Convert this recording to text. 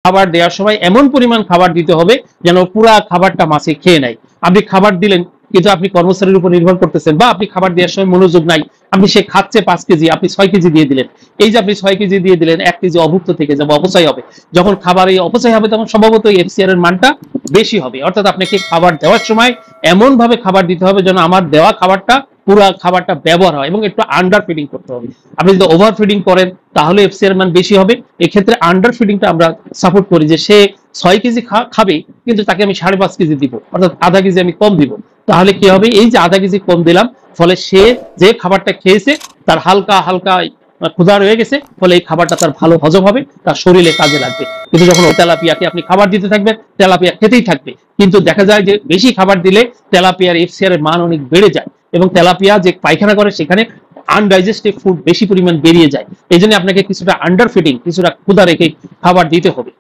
খাবার দেওয়ার সময় এমন পরিমাণ খাবার দিতে হবে যেন পুরা খাবারটা মাছে খেয়ে নেয়। আপনি খাবার দিলেন কিন্তু আপনি কর্মচারীর উপর নির্ভর করতেছেন, বা আপনি খাবার দেওয়ার সময় মনোযোগ নাই, আপনি সে খাচ্ছে 5 কেজি, আপনি 6 কেজি দিয়ে দিলেন। এই যে আপনি 6 কেজি দিয়ে দিলেন, 1 কেজি অভুক্ত থেকে যাবে, অপচয় হবে। যখন খাবার এই অপচয় হবে তখন সম্ভবত এফসিআর এর মানটা বেশি হবে। অর্থাৎ আপনাকে খাবার দেওয়ার সময় এমন ভাবে খাবার দিতে হবে যেন আমার দেওয়া খাবারটা পুরো খাবারটা ব্যবহার হয়, এবং একটু আন্ডার ফিডিং করতে হবে। আপনি যদি ওভার ফিডিং করেন তাহলে এফসিআর মান বেশি হবে। এক্ষেত্রে আন্ডার ফিডিংটা আমরা সাপোর্ট করি, যে সে 6 কেজি খাবে কিন্তু তাকে আমি 5.5 কেজি দিব, অর্থাৎ আধা কেজি আমি কম দিব। তাহলে কি হবে, এই যে আধা কেজি কম দিলাম, ফলে সে যে খাবারটা খেয়েছে তার হালকা হালকা ক্ষুধা রয়ে গেছে, ফলে এই খাবারটা তার ভালো হজম হবে, তার শরীরে কাজে লাগবে। কিন্তু যখন তেলাপিয়াকে আপনি খাবার দিতে থাকবেন, তেলাপিয়া খেতেই থাকবে, কিন্তু দেখা যায় যে বেশি খাবার দিলে তেলাপিয়ার এফসিআর এর মান অনেক বেড়ে যায়, এবং তেলাপিয়া যে পায়খানা করে সেখানে আনডাইজেস্টিভ ফুড বেশি পরিমাণ বেরিয়ে যায়। এই জন্য আপনাকে কিছুটা আন্ডার ফিডিং, কিছুটা ক্ষুধা রেখে খাবার দিতে হবে।